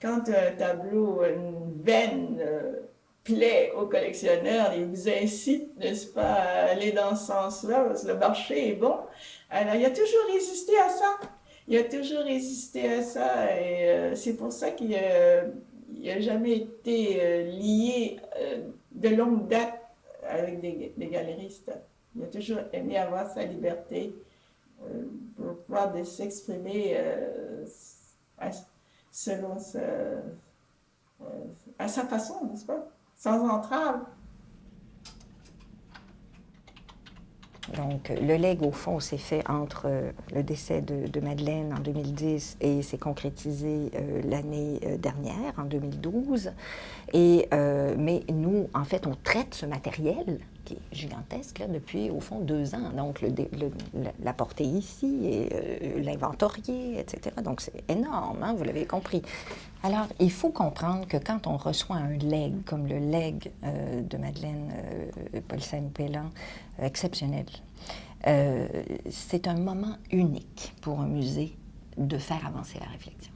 quand un tableau, une veine plaît aux collectionneurs, ils vous incitent, n'est-ce pas, à aller dans ce sens-là, parce que le marché est bon. Alors, il a toujours résisté à ça. Il a toujours résisté à ça, et c'est pour ça qu'il n'a jamais été lié de longue date avec des galeristes. Il a toujours aimé avoir sa liberté pour pouvoir s'exprimer selon à sa façon, n'est-ce pas? Sans entrave. Donc, le legs, au fond, s'est fait entre le décès de Madeleine en 2010 et s'est concrétisé l'année dernière, en 2012. Mais nous, en fait, on traite ce matériel, qui est gigantesque, là, depuis, au fond, 2 ans. Donc, l'apporter ici et l'inventorier, etc. Donc, c'est énorme, hein, vous l'avez compris. Alors, il faut comprendre que quand on reçoit un legs, comme le legs de Madeleine Paulsen-Pellin, exceptionnel, c'est un moment unique pour un musée de faire avancer la réflexion.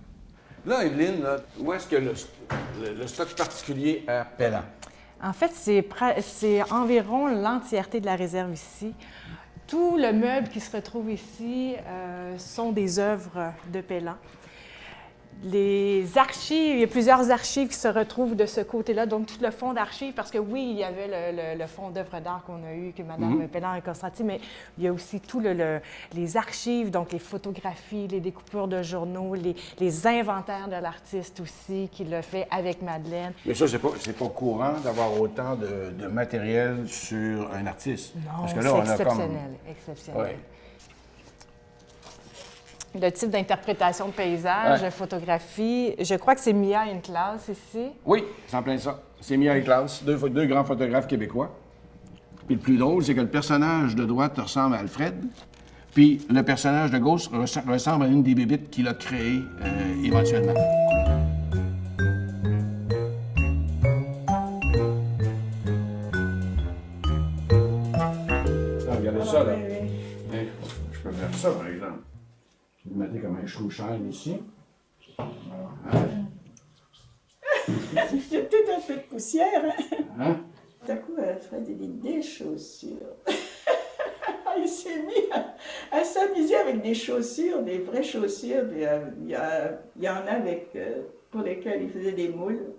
Là, Evelyne, là, où est-ce que le stock particulier à Pellin? En fait, c'est environ l'entièreté de la réserve ici. Tout le meuble qui se retrouve ici sont des œuvres de Pellin. Les archives, il y a plusieurs archives qui se retrouvent de ce côté-là, donc tout le fonds d'archives, parce que oui, il y avait le fonds d'œuvres d'art qu'on a eu, que Mme Pellin a constaté, mais il y a aussi tous les archives, donc les photographies, les découpures de journaux, les inventaires de l'artiste aussi, qu'il a fait avec Madeleine. Mais ça, c'est pas courant d'avoir autant de matériel sur un artiste. Non, parce que là, c'est on a exceptionnel, exceptionnel. Ouais. Le type d'interprétation de paysage, de photographie, je crois que c'est Mia in classe ici. Oui, c'est en plein ça. C'est Mia et Klaus, deux grands photographes québécois. Puis le plus drôle, c'est que le personnage de droite ressemble à Alfred, puis le personnage de gauche ressemble à une des bébites qu'il a créées éventuellement. Regardez ça, là. Je peux faire ça, par exemple. Vous mettez comme un chou shine ici. J'ai peut-être un peu de poussière. Hein? Tout à coup, Alfred, il dit des chaussures. Il s'est mis à s'amuser avec des chaussures, des vraies chaussures. Il y en a pour lesquelles il faisait des moules.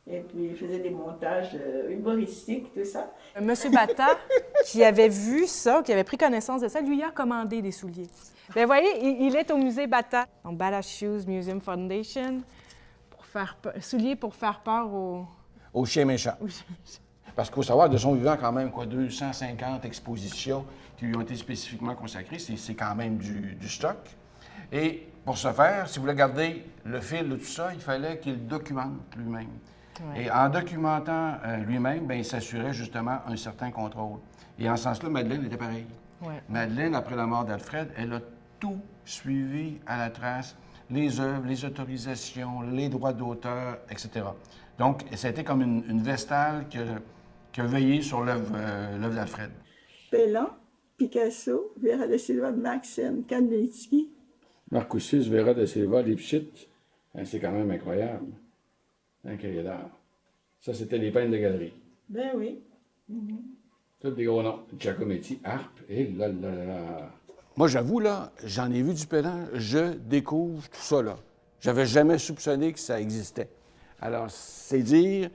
Et puis, il faisait des montages humoristiques, tout ça. Monsieur Bata, qui avait vu ça, qui avait pris connaissance de ça, lui a commandé des souliers. Bien, vous voyez, il est au musée Bata. Donc, Bata Shoes Museum Foundation, souliers pour faire peur Au chien méchant. Parce qu'il faut savoir, de son vivant, quand même, 250 expositions qui lui ont été spécifiquement consacrées. C'est quand même du stock. Et pour ce faire, si vous voulez garder le fil de tout ça, il fallait qu'il documente lui-même. Ouais. Et en documentant lui-même, il s'assurait justement un certain contrôle. Et en ce sens-là, Madeleine était pareille. Ouais. Madeleine, après la mort d'Alfred, elle a tout suivi à la trace, les œuvres, les autorisations, les droits d'auteur, etc. Donc, ça a été comme une vestale qui a veillé sur l'œuvre d'Alfred. Pellin, Picasso, Vera da Silva, Maxen, Kandinsky. Marcoussis, Vera da Silva, Lipschitz, c'est quand même incroyable. Un cahier d'art. Ça, c'était les peintres de galerie. Ben oui. Tous des gros noms. Giacometti, Harpe, et là, là, là. Moi, j'avoue, là, j'en ai vu du Pellin, je découvre tout ça, là. J'avais jamais soupçonné que ça existait. Alors, c'est dire,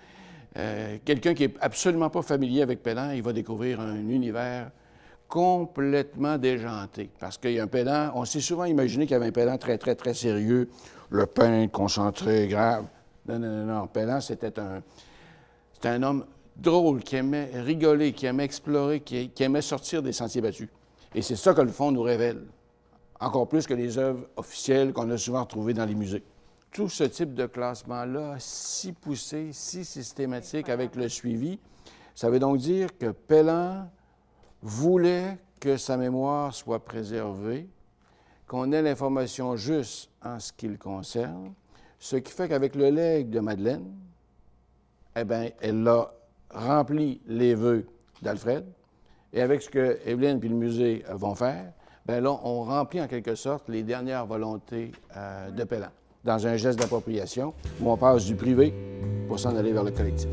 quelqu'un qui est absolument pas familier avec Pellin, il va découvrir un univers complètement déjanté. Parce qu'il y a un Pellin, on s'est souvent imaginé qu'il y avait un Pellin très, très, très sérieux, le peintre, concentré, grave. Non. Pellin, c'était un homme drôle, qui aimait rigoler, qui aimait explorer, qui aimait sortir des sentiers battus. Et c'est ça que le fond nous révèle, encore plus que les œuvres officielles qu'on a souvent retrouvées dans les musées. Tout ce type de classement-là, si poussé, si systématique avec le suivi, ça veut donc dire que Pellin voulait que sa mémoire soit préservée, qu'on ait l'information juste en ce qui le concerne, ce qui fait qu'avec le legs de Madeleine, eh bien, elle a rempli les vœux d'Alfred, et avec ce que Evelyne et le musée vont faire, bien là, on remplit en quelque sorte les dernières volontés de Pellin. dans un geste d'appropriation où on passe du privé pour s'en aller vers le collectif.